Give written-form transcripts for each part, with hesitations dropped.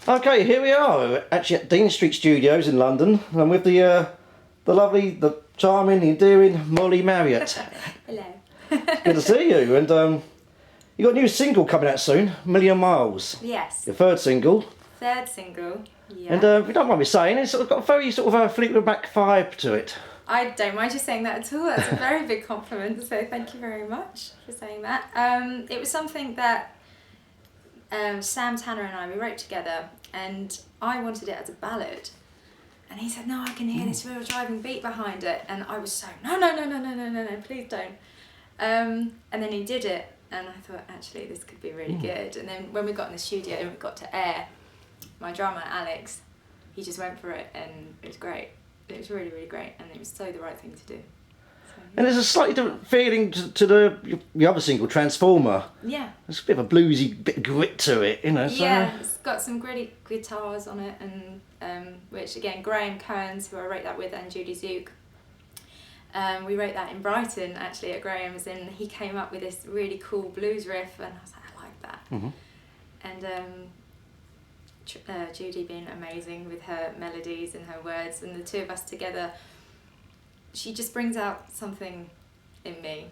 Okay, here we are. We're actually at Dean Street Studios in London, and with the lovely, the charming, endearing Mollie Marriott. Hello. Good to see you. And you got a new single coming out soon, Million Miles. Yes. Your third single. Third single. Yeah. And if you don't mind me saying, it's sort of got a very sort of a Fleetwood Mac vibe to it. I don't mind you saying that at all. That's a very big compliment. So thank you very much for saying that. It was something that Sam Tanner and I, we wrote together, and I wanted it as a ballad, and he said, no, I can hear this real driving beat behind it, and I was so, no, please don't. And then he did it, and I thought, actually, this could be really good. And then when we got in the studio and we got to air, my drummer, Alex, he just went for it, and it was great. It was really, really great, and it was so the right thing to do. And there's a slightly different feeling to the other single, Transformer. Yeah. There's a bit of a bluesy bit of grit to it, you know. So. Yeah, it's got some gritty guitars on it, and which again, Graham Kearns, who I wrote that with, and Judy Zook. We wrote that in Brighton, actually, at Graham's, and he came up with this really cool blues riff, and I was like, I like that. Mm-hmm. And Judy being amazing with her melodies and her words, and the two of us together, she just brings out something in me.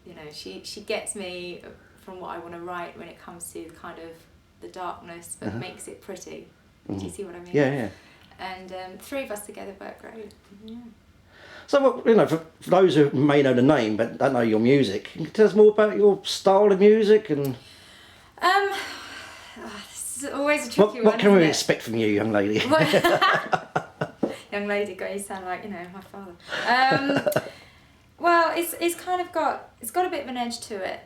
You know, she gets me from what I want to write when it comes to kind of the darkness, but makes it pretty. Do you see what I mean? Yeah, yeah. And three of us together work great. Yeah. So, you know, for those who may know the name but don't know your music, can you tell us more about your style of music and... This is always a tricky one. What can we isn't it? expect from you, young lady? Young lady, God, you sound like, you know, my father. Well, it's kind of got a bit of an edge to it,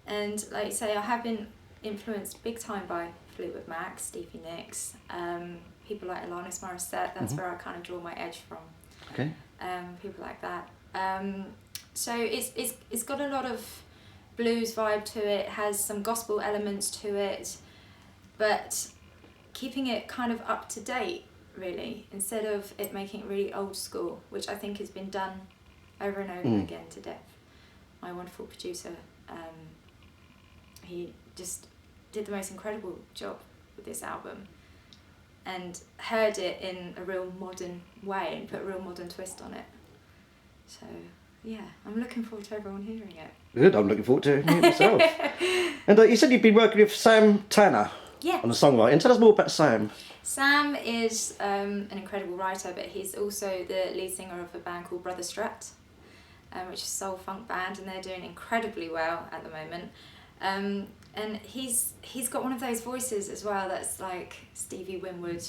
and like you say, I have been influenced big time by Fleetwood Mac, Stevie Nicks, people like Alanis Morissette. That's where I kind of draw my edge from. Okay. People like that. So it's got a lot of blues vibe to it. Has some gospel elements to it, but keeping it kind of up to date, really, instead of it making it really old school, which I think has been done over and over again to death. My wonderful producer, he just did the most incredible job with this album, and heard it in a real modern way and put a real modern twist on it. So yeah, I'm looking forward to everyone hearing it. Good, I'm looking forward to hearing it myself. And you said you've been working with Sam Tanner on the songwriting. Tell us more about Sam. Sam is an incredible writer, but he's also the lead singer of a band called Brother Strut, which is a soul funk band, and they're doing incredibly well at the moment. And he's got one of those voices as well that's like Stevie Winwood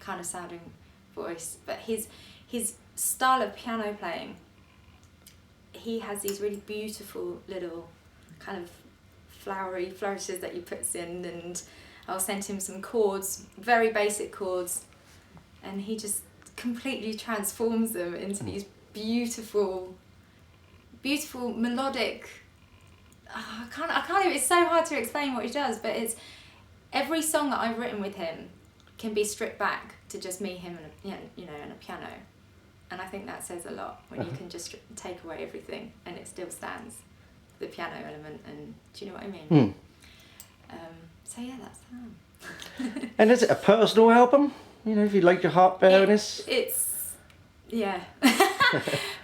kind of sounding voice, but his style of piano playing, he has these really beautiful little kind of flowery flourishes that he puts in, and I'll send him some chords, very basic chords, and he just completely transforms them into these beautiful melodic. I can't even. It's so hard to explain what he does, but it's every song that I've written with him can be stripped back to just me, him, and and a piano, and I think that says a lot when you can just take away everything and it still stands, the piano element, and do you know what I mean? So yeah, that's Sam. And is it a personal album? You know, if you like your heart bearing this? It's, yeah.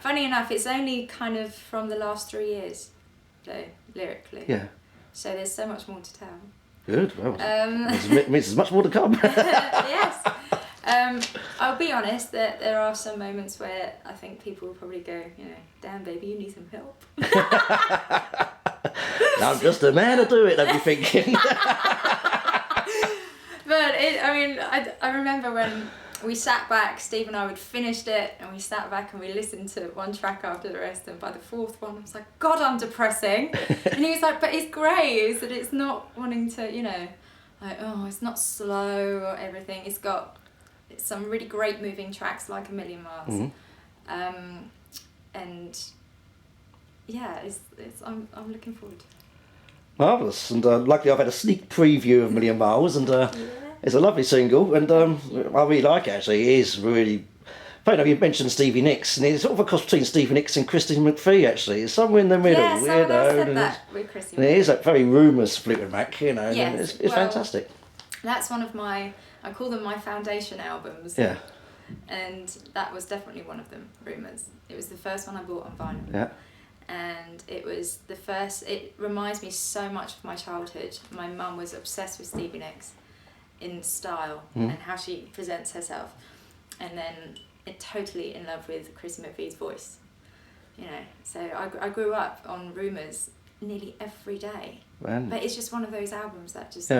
Funny enough, it's only kind of from the last 3 years, though, lyrically. Yeah. So there's so much more to tell. Good, well, means there's much more to come. Yes. I'll be honest, that there are some moments where I think people will probably go, damn baby, you need some help. I'm just a man to do it, I'd be thinking. But I remember when we sat back, Steve and I had finished it, and we sat back and we listened to one track after the rest, and by the fourth one I was like, God, I'm depressing. And he was like, but it's great, is that it's not wanting to, it's not slow or everything. It's got some really great moving tracks like A Million Miles. And yeah, I'm looking forward to it. Marvellous, and luckily I've had a sneak preview of Million Miles, and it's a lovely single, and I really like it actually. It is really... Funny enough, you mentioned Stevie Nicks, and it's sort of a cross between Stevie Nicks and Christine McVie actually. It's somewhere in the middle, yeah, someone else said that with Christine. And it is like very rumours Fleetwood Mac, and yes, it's fantastic. That's one of my, I call them my foundation albums. Yeah. And that was definitely one of them, Rumours. It was the first one I bought on vinyl. Yeah. And it was the first, it reminds me so much of my childhood. My mum was obsessed with Stevie Nicks in style and how she presents herself. And then totally in love with Chrissy McVie's voice. You know, so I grew up on Rumours nearly every day. Man. But it's just one of those albums that just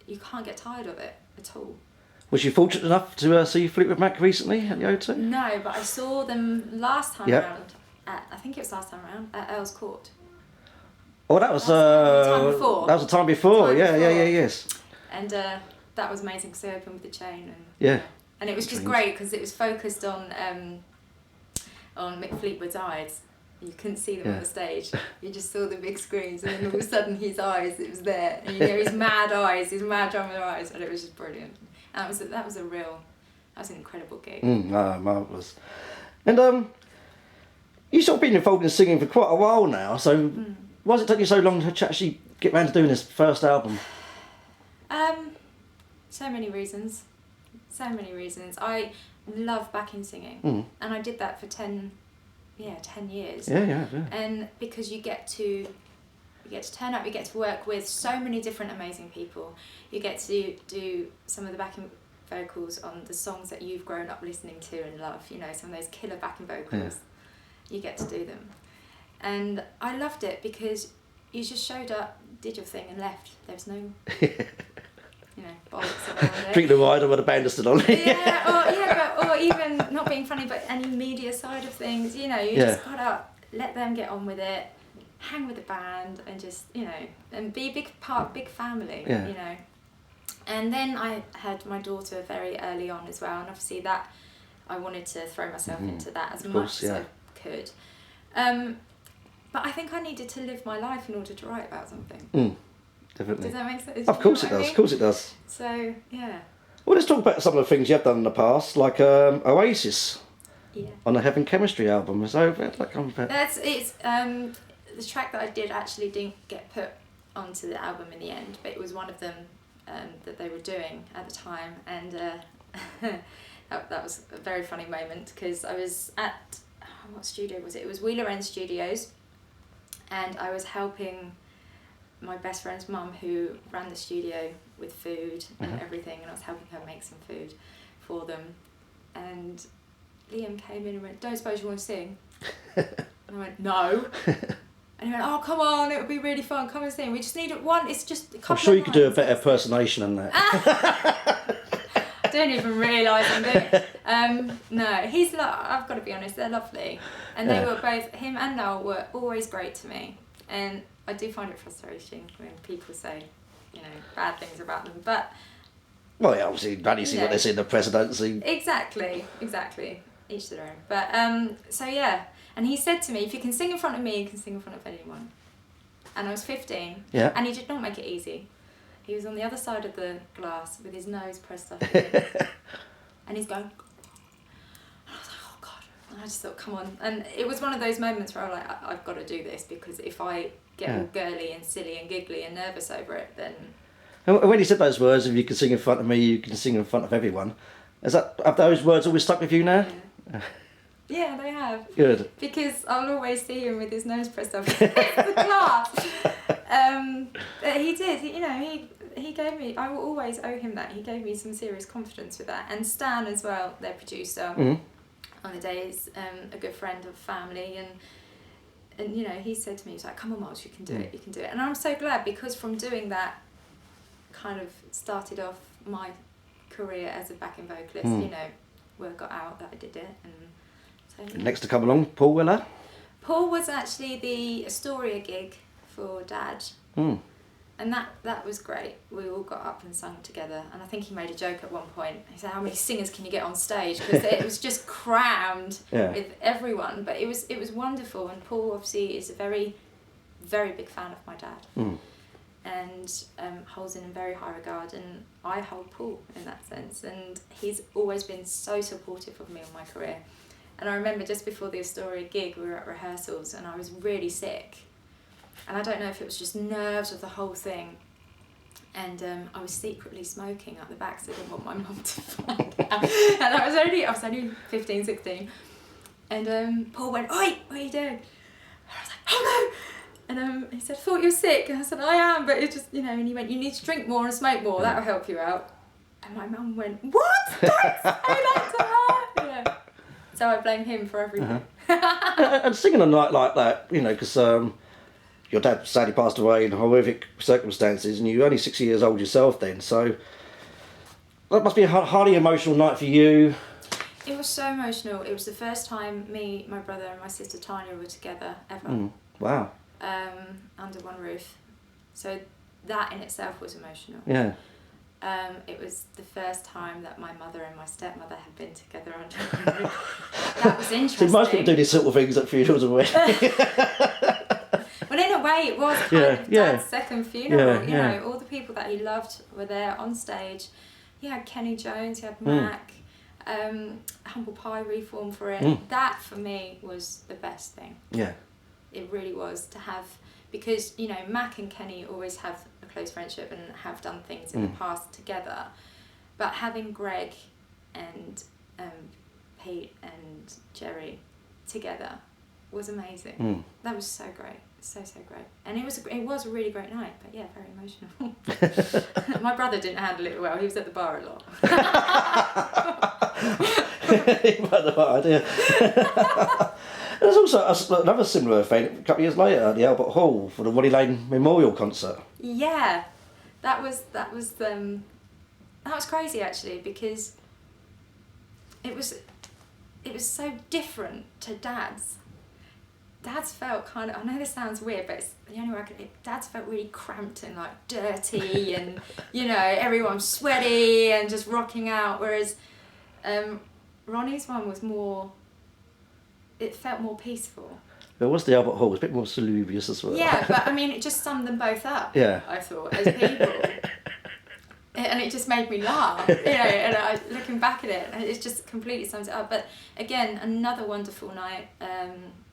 you can't get tired of it at all. Was you fortunate enough to see Fleetwood Mac recently at the O2? No, but I saw them last time around. I think it was last time around at Earl's Court. Oh, that was the time before. That was the time before. Yes. And that was amazing because they opened with the Chain. And it was just great because it was focused on Mick Fleetwood's eyes. You couldn't see them on the stage. You just saw the big screens, and then all of a sudden his eyes, it was there, and his mad eyes, his mad drummer eyes, and it was just brilliant. And that was an incredible gig. Marvellous. And you sort of been involved in singing for quite a while now, so why does it take you so long to actually get around to doing this first album? So many reasons. I love backing singing, and I did that for 10 years. Yeah. And because you get to turn up, you get to work with so many different amazing people. You get to do some of the backing vocals on the songs that you've grown up listening to and love, you know, some of those killer backing vocals. You get to do them. And I loved it because you just showed up, did your thing and left. There was no bollocks around it. Drink the rider with a band stood on. or even not being funny, but any media side of things, you know, you just gotta let them get on with it, hang with the band, and just, you know, and be a big family, you know. And then I had my daughter very early on as well, and obviously that I wanted to throw myself into that as much as I could. But I think I needed to live my life in order to write about something. Definitely. Does that make sense? Of course it does. Of course it does. So yeah. Well, let's talk about some of the things you have done in the past, like Oasis. On the Heaven Chemistry album. So where did that come from? The track that I did actually didn't get put onto the album in the end, but it was one of them that they were doing at the time, and that was a very funny moment because I was at what studio was it? It was Wheeler End Studios, and I was helping my best friend's mum who ran the studio with food and everything, and I was helping her make some food for them, and Liam came in and went, "Don't suppose you want to sing?" And I went, "No." And he went, "Oh, come on, it would be really fun, come and sing. We just need it one, it's just a couple I'm sure you of could do a lines." better impersonation than that. I don't even realise I'm doing it. No, I've got to be honest, they're lovely. And they were both, him and Noel were always great to me. And I do find it frustrating when people say, you know, bad things about them. But well, yeah, obviously, only see what they see in the presidency. Exactly. Each to their own. But, so yeah. And he said to me, if you can sing in front of me, you can sing in front of anyone. And I was 15. Yeah. And he did not make it easy. He was on the other side of the glass with his nose pressed up against. And he's going... And I was like, oh, God. And I just thought, come on. And it was one of those moments where I was like, I've got to do this, because if I get all girly and silly and giggly and nervous over it, then... And when he said those words, if you can sing in front of me, you can sing in front of everyone, have those words always stuck with you now? Yeah. Yeah, they have. Good. Because I'll always see him with his nose pressed up against the glass. He did, he gave me, I will always owe him that. He gave me some serious confidence with that. And Stan as well, their producer, on the day is a good friend of family. And you know, he said to me, he's like, come on, Miles, you can do it, you can do it. And I'm so glad, because from doing that, kind of started off my career as a backing vocalist, you know, word got out that I did it. And so, yeah. Next to come along, Paul Weller. Paul was actually the Astoria gig for Dad. And that was great. We all got up and sung together, and I think he made a joke at one point. He said, how many singers can you get on stage? Because it was just crammed with everyone, but it was wonderful. And Paul obviously is a very, very big fan of my dad. And holds him in very high regard, and I hold Paul in that sense, and he's always been so supportive of me on my career. And I remember just before the Astoria gig, we were at rehearsals, and I was really sick, and I don't know if it was just nerves of the whole thing, And I was secretly smoking at the back, so I didn't want my mum to find out. And I was only 15, 16. And Paul went, "Oi, what are you doing?" And I was like, "Oh no!" And he said, "Thought you were sick." And I said, "I am, but it just, and he went, "You need to drink more and smoke more, that'll help you out." And my mum went, "What? Don't say that to her!" So I blame him for everything. And singing a night like that, because your dad sadly passed away in horrific circumstances, and you were only 6 years old yourself then, so that must be a highly emotional night for you. It was so emotional. It was the first time me, my brother and my sister Tanya were together ever. Wow. Under one roof. So that in itself was emotional. Yeah. It was the first time that my mother and my stepmother had been together under one roof. That was interesting. See, most people do these sort of things at funerals and weddings. Well, in a way, it was kind of Dad's second funeral. You know, all the people that he loved were there on stage. He had Kenny Jones, he had Mac, Humble Pie reform for it. That, for me, was the best thing. Yeah. It really was, to have, because, Mac and Kenny always have a close friendship and have done things in the past together. But having Greg and Pete and Jerry together was amazing. That was so great. So great. And it was a really great night, but yeah, very emotional. My brother didn't handle it well. He was at the bar a lot. Idea. There's also another similar event a couple of years later at the Albert Hall for the Wally Lane Memorial Concert. Yeah, that was crazy actually, because it was so different to Dad's. Dad's felt kind of, I know this sounds weird, but it's the only way Dad's felt really cramped and like dirty and, everyone's sweaty and just rocking out, whereas Ronnie's one was more, it felt more peaceful. It was the Albert Hall, it was a bit more salubrious as well. Yeah, but I mean, it just summed them both up, I thought, as people. And it just made me laugh, and looking back at it, it just completely sums it up. But again, another wonderful night,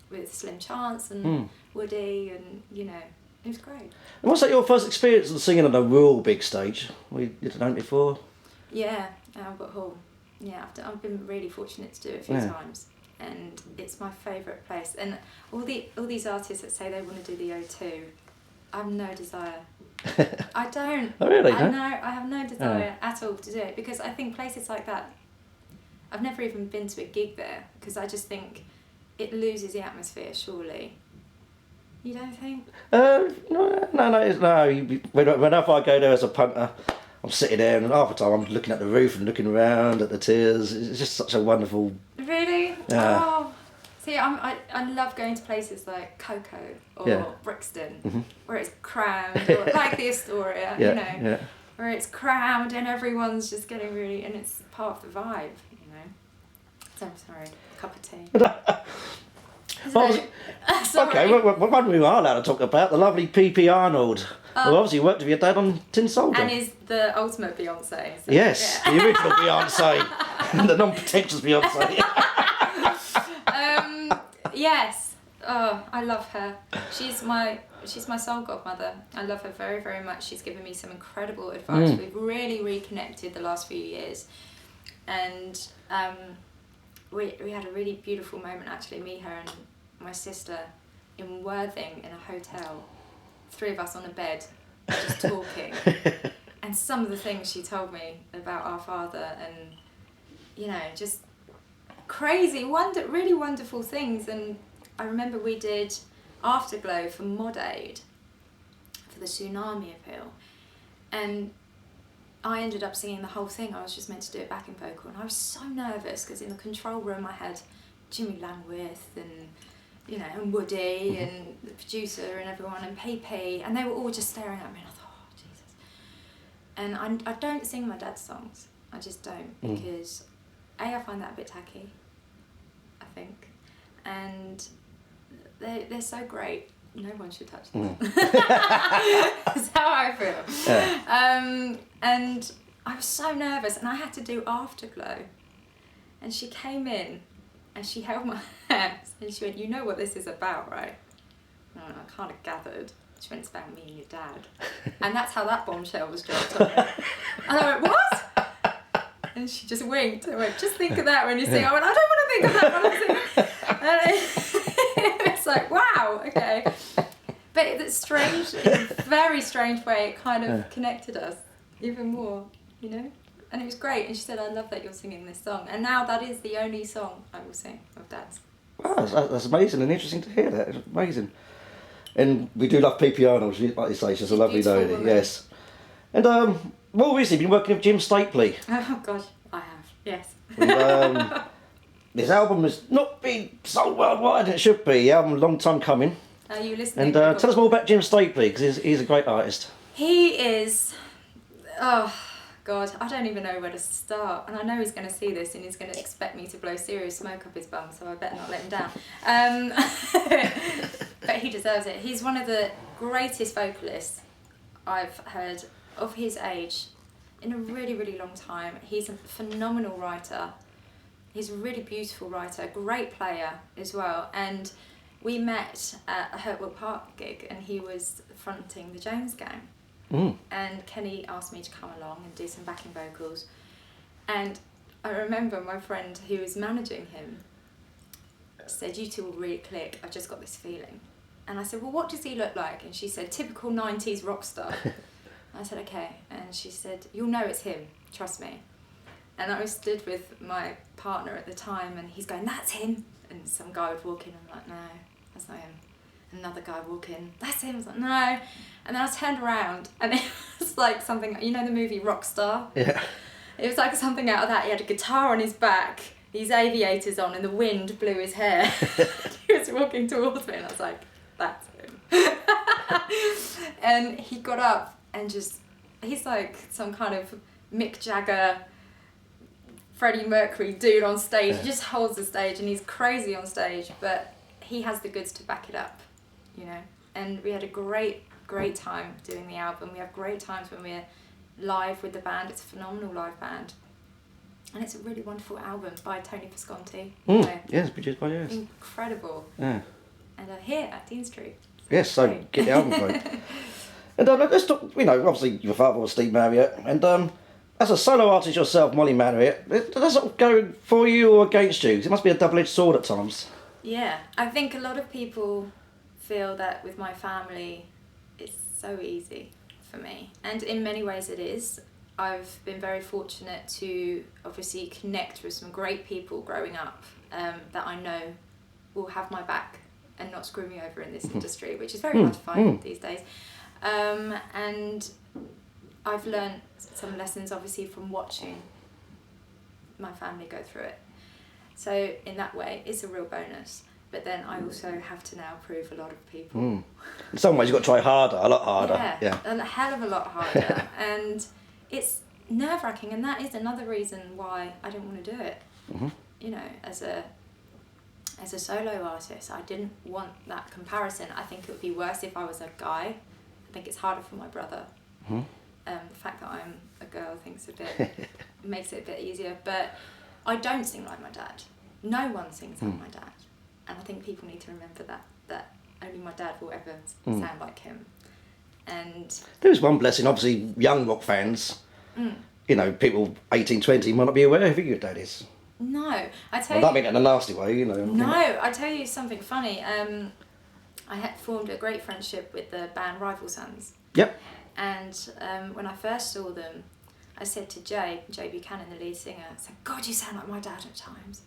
with Slim Chance and Woody, and it was great. And was that your first experience of singing on a real big stage? You did it before? Yeah, Albert Hall. Yeah, I've been really fortunate to do it a few times, and it's my favourite place. And all these artists that say they want to do the O2, I have no desire. I don't. Oh really? I have no desire at all to do it, because I think places like that, I've never even been to a gig there, because I just think it loses the atmosphere, surely. You don't think? No. Whenever I go there as a punter, I'm sitting there, and half the time I'm looking at the roof and looking around at the tiers. It's just such a wonderful... Really? Yeah. Oh. See, I love going to places like Coco or Brixton, where it's crammed, or like the Astoria, where it's crammed and everyone's just getting really, and it's part of the vibe, So I'm sorry, a cup of tea. Okay, one we are allowed to talk about, the lovely P.P. Arnold, who obviously worked with your dad on Tin Soldier. And is the ultimate Beyonce. So, yes, the original Beyonce, the non-pretentious Beyonce. Yes, I love her. She's my soul godmother. I love her very, very much. She's given me some incredible advice. We've really reconnected the last few years, and we had a really beautiful moment actually, me, her and my sister, in Worthing in a hotel, 3 of us on a bed just talking. And some of the things she told me about our father, and just crazy, really wonderful things. And I remember we did Afterglow for Mod Aid for the tsunami appeal, and I ended up singing the whole thing. I was just meant to do a backing vocal, and I was so nervous because in the control room I had Jimmy Langwith and and Woody and the producer and everyone, and PP, and they were all just staring at me, and I thought, oh Jesus. And I don't sing my dad's songs. I just don't, because I find that a bit tacky, I think, and they're so great. No one should touch them. That's how I feel. Yeah. And I was so nervous, and I had to do Afterglow. And she came in, and she held my hands, and she went, "You know what this is about, right?" And I kind of gathered. She went, it's about me and your dad. And that's how that bombshell was dropped on her. And I went, what? And she just winked. I went, just think of that when you sing. I went, I don't want to think of that when I sing. And it's like, wow, okay. But it's strange, in a very strange way, it kind of connected us even more, you know? And it was great. And she said, I love that you're singing this song. And now that is the only song I will sing of Dad's. Wow, that's amazing and interesting to hear that. It's amazing. And we do love P.P. Arnold, like you say, she's a lovely lady, woman. Yes. And more recently, you've been working with Jim Stapley. Oh, God, I have, yes. And, this album has not been sold worldwide, it should be. The album, a long time coming. Are you listening? And tell us more about Jim Stapley, because he's a great artist. He is, oh, God, I don't even know where to start. And I know he's going to see this and he's going to expect me to blow serious smoke up his bum, so I better not let him down. But he deserves it. He's one of the greatest vocalists I've heard of his age in a really, really long time. He's a phenomenal writer. He's a really beautiful writer, great player as well. And we met at a Hurtwell Park gig and he was fronting the Jones Gang. And Kenny asked me to come along and do some backing vocals. And I remember my friend who was managing him said, you two will really click, I've just got this feeling. And I said, well, what does he look like? And she said, typical 90s rock star. I said, okay. And she said, you'll know it's him, trust me. And I was stood with my partner at the time and he's going, that's him. And some guy would walk in and I'm like, no, that's not him. Another guy would walk in, that's him. I was like, no. And then I turned around and it was like something, you know the movie Rockstar? Yeah. It was like something out of that. He had a guitar on his back, these aviators on, and the wind blew his hair. He was walking towards me and I was like, that's him. And he got up and just, he's like some kind of Mick Jagger, Freddie Mercury dude on stage. He just holds the stage and he's crazy on stage, but he has the goods to back it up, you know. And we had a great time doing the album. We have great times when we're live with the band. It's a phenomenal live band. And it's a really wonderful album by Tony Visconti. Yes, produced by us. Incredible. Yeah. And here at Dean Street. Yes, so great. get the album for it. And let's talk, you know, obviously your father was Steve Marriott, and as a solo artist yourself, Mollie Marriott, does that sort of go for you or against you? 'Cause it must be a double-edged sword at times. Yeah, I think a lot of people feel that with my family, it's so easy for me. And in many ways it is. I've been very fortunate to obviously connect with some great people growing up that I know will have my back and not screw me over in this industry, which is very hard to find these days. And I've learned some lessons obviously from watching my family go through it. So in that way, it's a real bonus. But then I also have to now prove a lot of people. In some ways, you've got to try harder, a lot harder. Yeah. A hell of a lot harder. And it's nerve-wracking, and that is another reason why I didn't want to do it. You know, as a solo artist, I didn't want that comparison. I think it would be worse if I was a guy. I think it's harder for my brother. The fact that I'm a girl, I think, makes it a bit easier. But I don't sing like my dad. No one sings like my dad. And I think people need to remember that only my dad will ever sound like him. And there's one blessing, obviously, young rock fans, you know, people 18, 20 might not be aware of who your dad is. No, I tell you... I don't mean it in a nasty way, you know. No, I tell you something funny. I had formed a great friendship with the band Rival Sons. Yep. And when I first saw them, I said to Jay Buchanan, the lead singer, I said, God, you sound like my dad at times.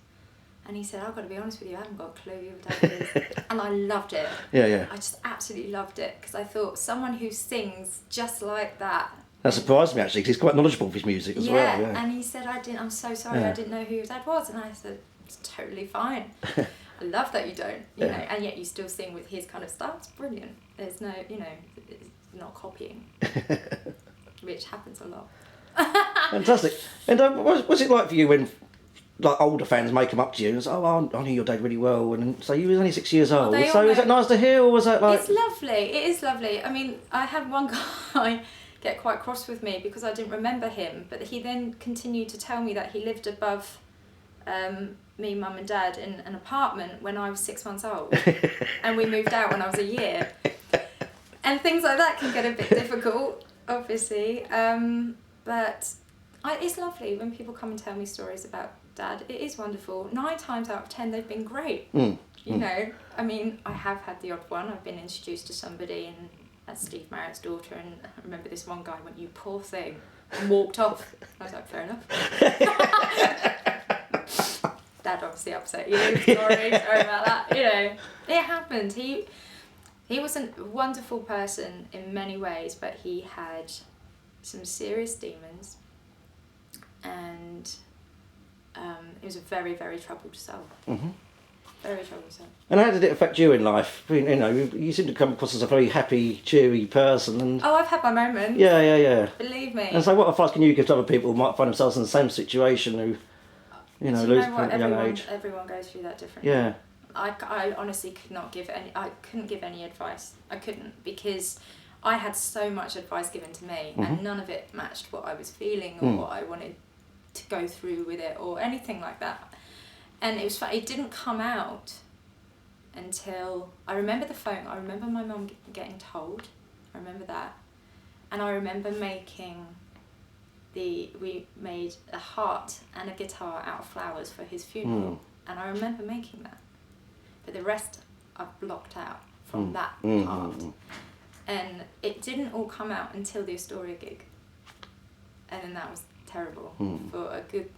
And he said, I've got to be honest with you, I haven't got a clue who your dad is. And I loved it. Yeah. I just absolutely loved it, because I thought someone who sings just like that. That surprised me, actually, because he's quite knowledgeable of his music as well. Yeah, and he said, I'm so sorry, I didn't know who your dad was. And I said, it's totally fine. I love that you don't, you know, and yet you still sing with his kind of style. It's brilliant. There's no, you know, it's not copying, which happens a lot. Fantastic. And what's it like for you when, like, older fans may come up to you and say, oh, I knew your dad really well, and so you was only 6 years old. So is that nice to hear, or was that like... It's lovely. It is lovely. I mean, I had one guy get quite cross with me because I didn't remember him, but he then continued to tell me that he lived above me, mum and dad in an apartment when I was 6 months old. And we moved out when I was a year. And things like that can get a bit difficult, obviously. But it's lovely when people come and tell me stories about Dad. It is wonderful. 9 times out of 10, they've been great. You know, I mean, I have had the odd one. I've been introduced to somebody, and that's Steve Marriott's daughter. And I remember this one guy went, "You poor thing," and walked off. I was like, fair enough. Dad obviously upset you. Sorry about that. You know, it happened. He was a wonderful person in many ways, but he had some serious demons, and he was a very, very troubled soul. Very troubled soul. And how did it affect you in life? You know, you seem to come across as a very happy, cheery person. And Oh, I've had my moments. Yeah. Believe me. And so what advice can you give to other people who might find themselves in the same situation who, you know, lose at a young age? Everyone goes through that differently. Yeah. I honestly couldn't give any advice. I couldn't, because I had so much advice given to me, and none of it matched what I was feeling or what I wanted to go through with it or anything like that. And it was it didn't come out until I remember the phone. I remember my mum getting told. I remember that, and I remember we made a heart and a guitar out of flowers for his funeral, and I remember making that. But the rest I blocked out from that part. And it didn't all come out until the Astoria gig. And then that was terrible. For a good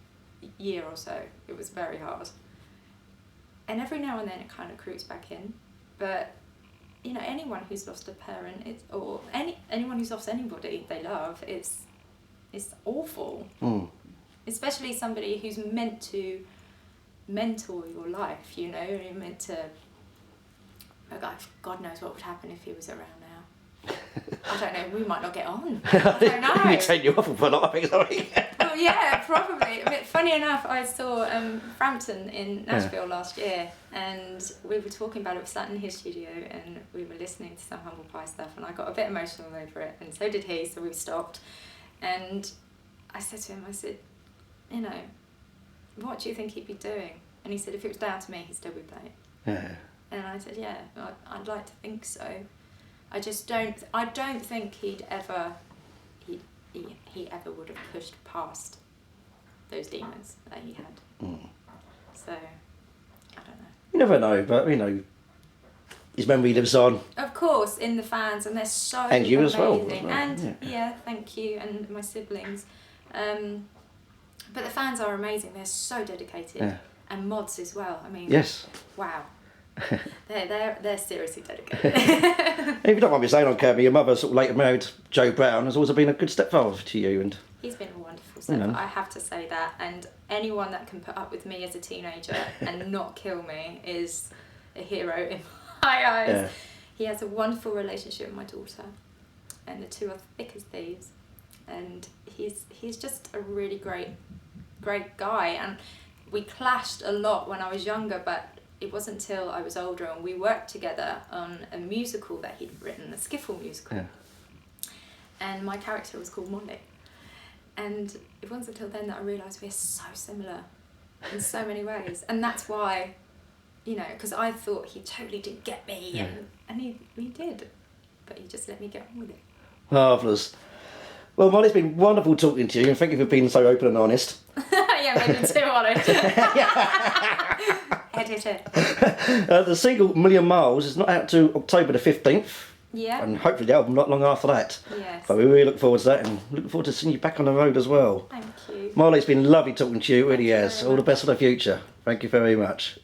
year or so, it was very hard. And every now and then it kind of creeps back in. But, you know, anyone who's lost a parent, anyone who's lost anybody they love, it's awful. Especially somebody who's meant to mentor your life, you know, you're meant to, God knows what would happen if he was around now. I don't know, we might not get on. I don't know. He'd take you off for a lot of things, Well, yeah, probably. But funny enough, I saw Frampton in Nashville last year, and we were talking about it. We sat in his studio and we were listening to some Humble Pie stuff, and I got a bit emotional over it, and so did he, so we stopped. And I said to him, you know, what do you think he'd be doing? And he said, if it was down to me, he'd still be playing. Yeah. And I said, yeah, I'd like to think so. I don't think he ever would have pushed past those demons that he had. So, I don't know. You never know, but, you know, his memory lives on. Of course, in the fans, and they're so and you amazing. as well. And yeah, thank you, and my siblings. But the fans are amazing. They're so dedicated, and mods as well. I mean, yes. Wow, they're seriously dedicated. If you don't mind me saying on camera, your mother sort of later married Joe Brown has also been a good stepfather to you, and he's been a wonderful stepfather. I have to say that. And anyone that can put up with me as a teenager and not kill me is a hero in my eyes. Yeah. He has a wonderful relationship with my daughter, and the two are thick as thieves. And he's just a really great guy. And we clashed a lot when I was younger, but it wasn't until I was older and we worked together on a musical that he'd written, a skiffle musical. Yeah. And my character was called Mollie. And it wasn't until then that I realised we're so similar in so many ways. And that's why, you know, because I thought he totally didn't get me, and he did. But he just let me get on with it. Marvellous. Well, Mollie, it's been wonderful talking to you, and thank you for being so open and honest. Yeah, maybe too honest. Edited. The single "1 Million Miles" is not out to October the 15th. Yeah. And hopefully the album not long after that. Yes. But we really look forward to that, and looking forward to seeing you back on the road as well. Thank you. Mollie, it's been lovely talking to you, it really has. All the best for the future. Thank you very much.